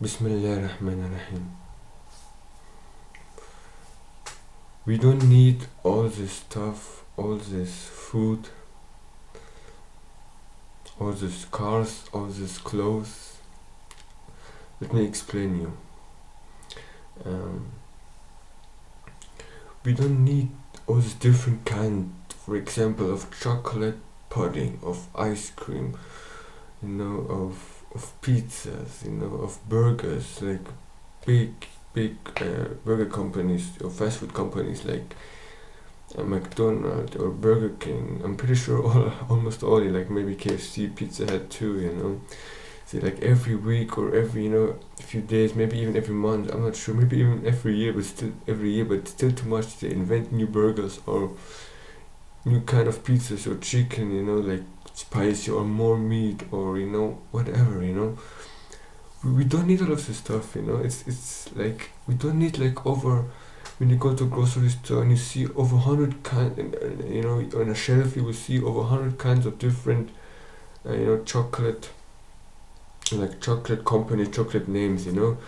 Bismillahirrahmanirrahim. We don't need all this stuff, all this food, all these cars, all these clothes. Let me explain you. Um, we don't need all these different kind, for example, of chocolate pudding, of ice cream, of pizzas, of burgers, like big burger companies or fast food companies like McDonald's or Burger King. I'm pretty sure almost all, like maybe KFC, Pizza Hut too. See, like every week or every few days, maybe even every month. I'm not sure. Maybe even every year, but still too much. They invent new burgers or new kind of pizzas or chicken. Like spicy or more meat or whatever. We don't need all of this stuff. It's like we don't need like over. When you go to a grocery store and you see over 100 kind, on a shelf you will see over 100 kinds of different, chocolate, like chocolate company, chocolate names, but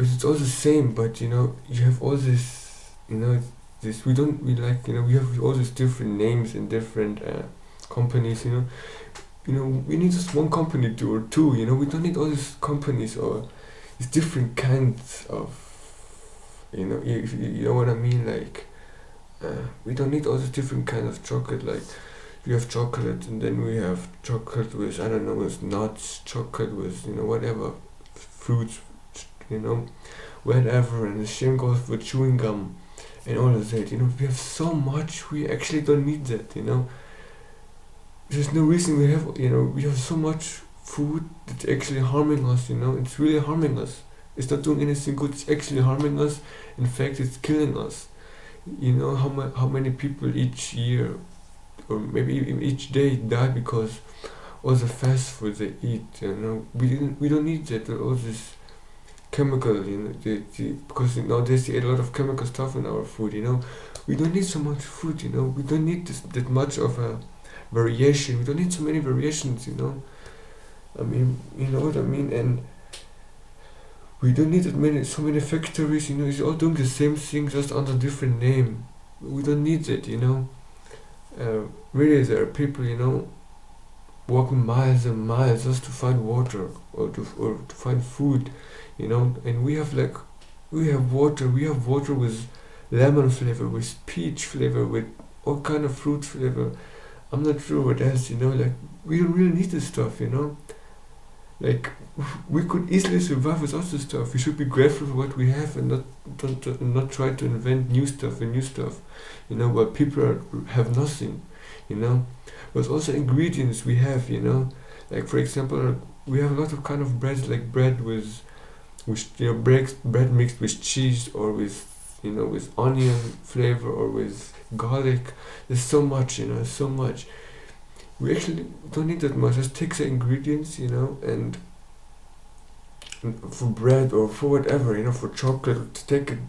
it's all the same. But you have all this, this we have all these different names and different companies. We need just one company or two. We don't need all these companies or these different kinds of. If you know what I mean. Like, we don't need all these different kinds of chocolate. Like, we have chocolate, and then we have chocolate with with nuts, chocolate with whatever fruits, whatever. And the same goes for chewing gum and all of that. We have so much. We actually don't need that. There's no reason we have. We have so much food that's actually harming us. It's really harming us. It's not doing anything good. It's actually harming us. In fact, it's killing us. How many people each year, or maybe even each day, die because all the fast food they eat. We don't need that. All this chemical. Because nowadays they eat a lot of chemical stuff in our food. We don't need so much food. We don't need that much of a variation. We don't need so many variations. I mean, you know what I mean. And we don't need so many factories. It's all doing the same thing, just under different name. We don't need that. Really, there are people, walking miles and miles just to find water or to find food, And we have water. We have water with lemon flavor, with peach flavor, with all kind of fruit flavor. I'm not sure what else. Like, we don't really need this stuff. Like, we could easily survive without this stuff. We should be grateful for what we have and not try to invent new stuff. While people have nothing. But also ingredients we have. Like, for example, we have a lot of kind of breads, like bread with bread mixed with cheese or with with onion flavor or with garlic. There's so much. So much. We actually don't need that much. Just take the ingredients, and for bread or for whatever, for chocolate, to take it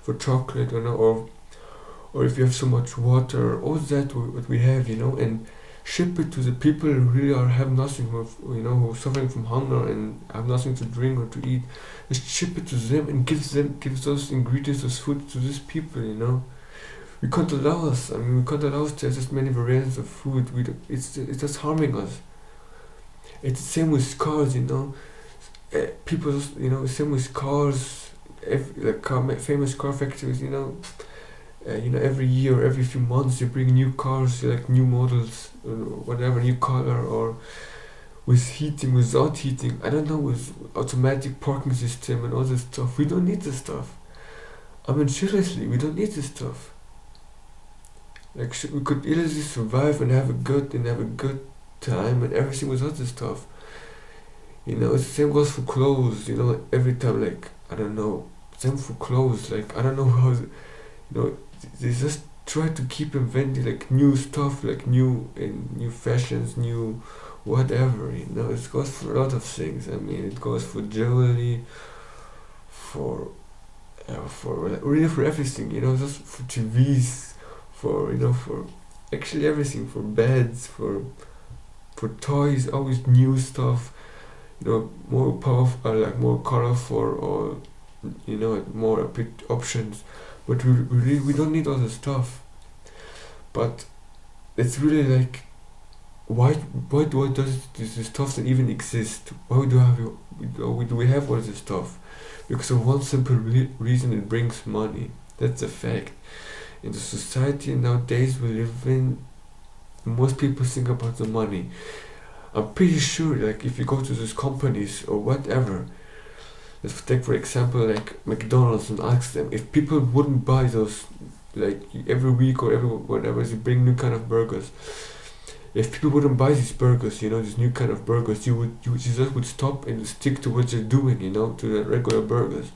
for chocolate, or if you have so much water, all that what we have, and ship it to the people who really have nothing, who are suffering from hunger and have nothing to drink or to eat. Just ship it to them and give those ingredients, those food to these people. We can't allow us. We can't allow us to have this many variants of food. It's just harming us. It's the same with cars, people, same with cars. Famous car factories, every year, or every few months, they bring new cars, like new models, whatever, new color, or with heating, without heating. I don't know, with automatic parking system and all this stuff. We don't need this stuff. Seriously, we don't need this stuff. Like, we could easily survive and have a good time and everything without this stuff. The same goes for clothes. Every time, like, I don't know, same for clothes. Like, I don't know how, they just try to keep inventing like new stuff, like new fashions, new whatever. It goes for a lot of things. It goes for jewelry, for really for everything. Just for TVs. For actually everything, for beds, for toys, always new stuff. more powerful, like more colorful, or more big options. But we don't need all the stuff. But it's really like, why does this stuff that even exist? Why do we have all this stuff? Because of one simple reason: it brings money. That's a fact. In the society nowadays we live in, most people think about the money. I'm pretty sure, like, if you go to those companies or whatever, let's take for example like McDonald's, and ask them if people wouldn't buy those, like, every week or every whatever they bring new kind of burgers. If people wouldn't buy these burgers, these new kind of burgers, you just would stop and stick to what you're doing, to the regular burgers.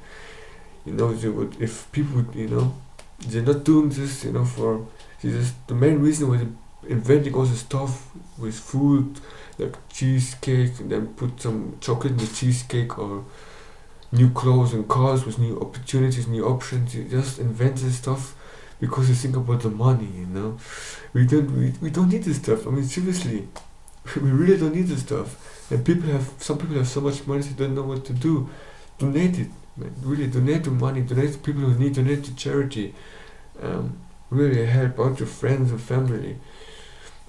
They would, if people would, they're not doing this, for, the main reason why they're inventing all this stuff with food, like cheesecake, and then put some chocolate in the cheesecake, or new clothes and cars with new opportunities, new options. You just invent this stuff because you think about the money, we don't need this stuff. I mean, seriously, we really don't need this stuff. And some people have so much money they don't know what to do. Donate it, man. Really, donate the money. Donate to people who need. Donate to charity. Really help out your friends and family.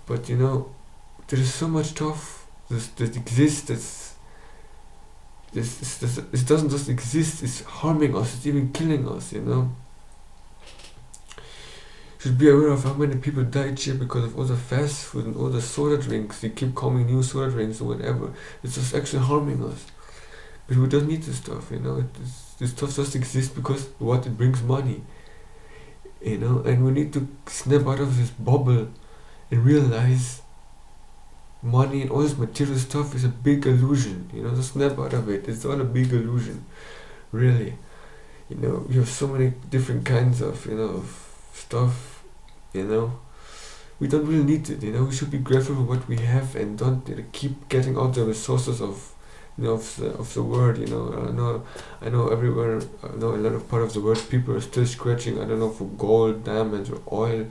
But there is so much stuff that exists. It doesn't just exist. It's harming us. It's even killing us. Should be aware of how many people died here because of all the fast food and all the soda drinks. They keep calling new soda drinks or whatever. It's just actually harming us. But we don't need this stuff, this stuff just exists because it brings money. And we need to snap out of this bubble and realize money and all this material stuff is a big illusion. Just snap out of it. It's all a big illusion. Really. We have so many different kinds of, of stuff, we don't really need it. We should be grateful for what we have and don't keep getting all the resources of the world. I know everywhere, I know a lot of part of the world people are still scratching, I don't know, for gold, diamonds, or oil,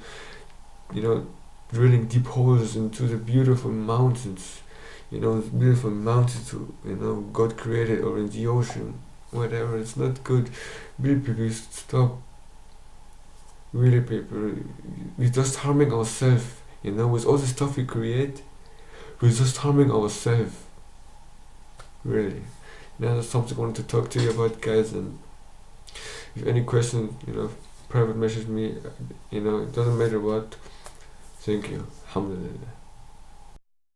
drilling deep holes into the beautiful mountains, beautiful mountains God created, or in the ocean, whatever. It's not good. Really, people, stop. Really, people, we're just harming ourselves, with all the stuff we create, we're just harming ourselves, really. That's something I wanted to talk to you about, guys, and if any questions, private message me, it doesn't matter what. Thank you. Alhamdulillah.